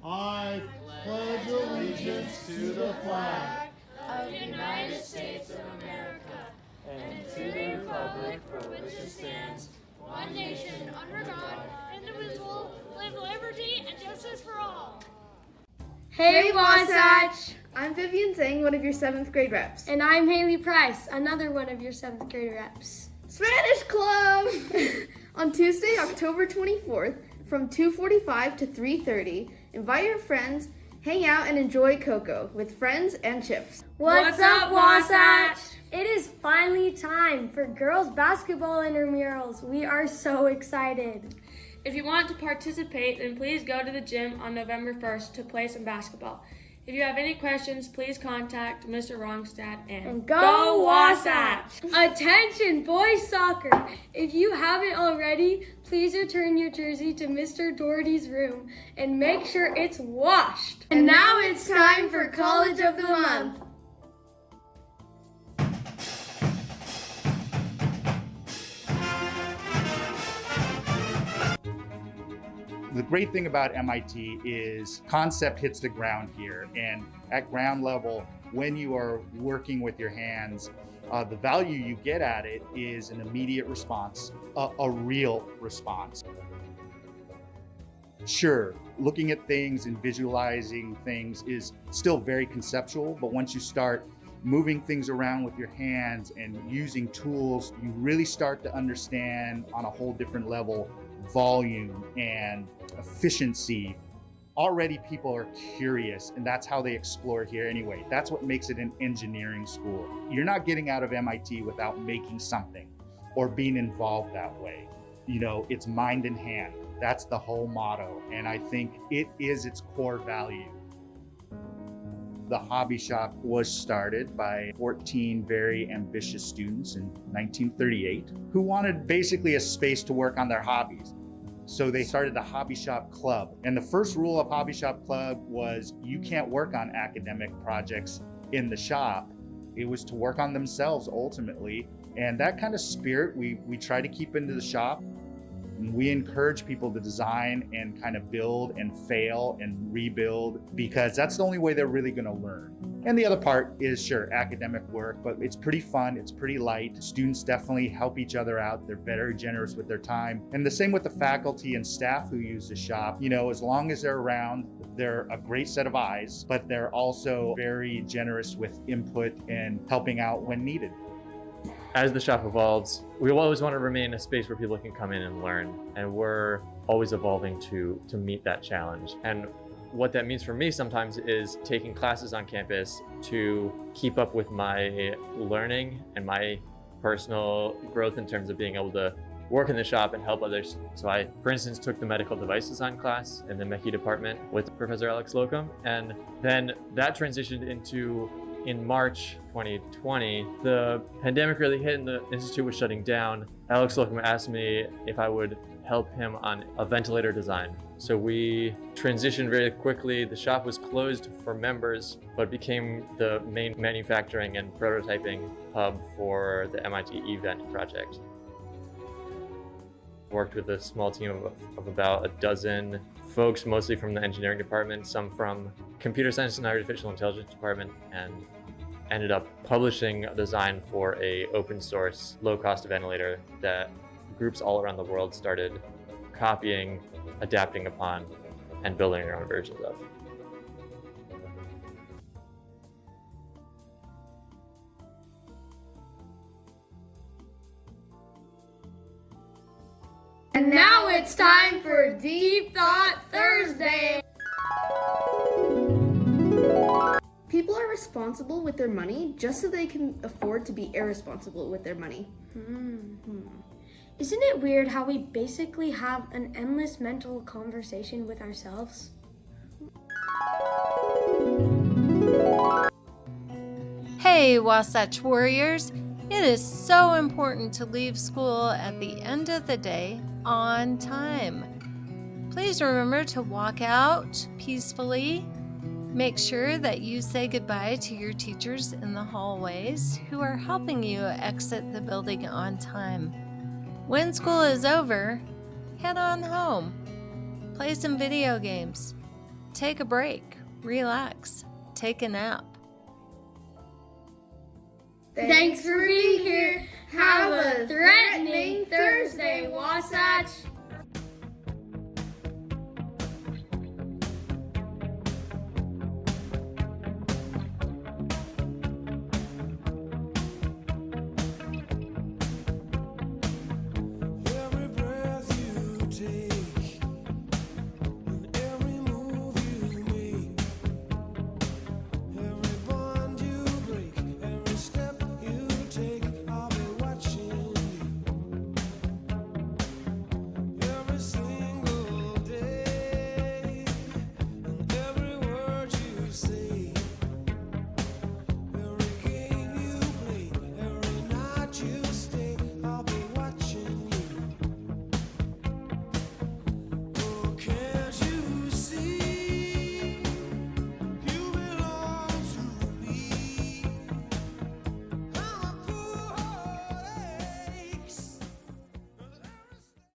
I pledge allegiance to the flag of the United States of America and to the republic for which it stands, one nation under God, indivisible, with liberty and justice for all. Hey Wasatch! I'm Vivian Zhang, one of your 7th grade reps. And I'm Haley Price, another one of your 7th grade reps. Spanish Club! On Tuesday, October 24th, from 2:45 to 3:30, invite your friends, hang out, and enjoy cocoa with friends and chips. What's up, Wasatch? It is finally time for girls basketball intramurals. We are so excited. If you want to participate, then please go to the gym on November 1st to play some basketball. If you have any questions, please contact Mr. Rongstad and go Wasatch! Attention, boys soccer! If you haven't already, please return your jersey to Mr. Doherty's room and make sure it's washed. And now it's time for College of the Month. The great thing about MIT is concept hits the ground here, and at ground level, when you are working with your hands, the value you get at it is an immediate response, a real response. Sure, looking at things and visualizing things is still very conceptual, but once you start moving things around with your hands and using tools, you really start to understand on a whole different level volume and efficiency. Already people are curious, and that's how they explore here anyway. That's what makes it an engineering school. You're not getting out of MIT without making something or being involved that way. You know, it's mind in hand. That's the whole motto, and I think it is its core value. The hobby shop was started by 14 very ambitious students in 1938 who wanted basically a space to work on their hobbies. So they started the Hobby Shop Club. And the first rule of Hobby Shop Club was you can't work on academic projects in the shop. It was to work on themselves ultimately. And that kind of spirit we try to keep into the shop. We encourage people to design and kind of build and fail and rebuild, because that's the only way they're really going to learn. And the other part is, sure, academic work, but it's pretty fun, it's pretty light. Students definitely help each other out. They're very generous with their time. And the same with the faculty and staff who use the shop. You know, as long as they're around, they're a great set of eyes, but they're also very generous with input and helping out when needed. As the shop evolves, we always want to remain a space where people can come in and learn, and we're always evolving to meet that challenge. And what that means for me sometimes is taking classes on campus to keep up with my learning and my personal growth in terms of being able to work in the shop and help others. So I, for instance, took the medical device design class in the MECI department with Professor Alex Locum, and then that transitioned into, in March 2020, the pandemic really hit and the institute was shutting down. Alex Locum asked me if I would help him on a ventilator design. So we transitioned very quickly. The shop was closed for members, but became the main manufacturing and prototyping hub for the MIT eVent project. Worked with a small team of about a dozen folks, mostly from the engineering department, some from computer science and artificial intelligence department, and ended up publishing a design for a open source low-cost ventilator that groups all around the world started copying, adapting upon, and building their own versions of. And now it's time for Deep Thought Thursday. People are responsible with their money just so they can afford to be irresponsible with their money. Isn't it weird how we basically have an endless mental conversation with ourselves? Hey, Wasatch Warriors! It is so important to leave school at the end of the day on time. Please remember to walk out peacefully. Make sure that you say goodbye to your teachers in the hallways who are helping you exit the building on time. When school is over, head on home. Play some video games. take a break, relax, take a nap. Thanks for being here. Have a threatening Thursday, Wasatch. Every breath you take.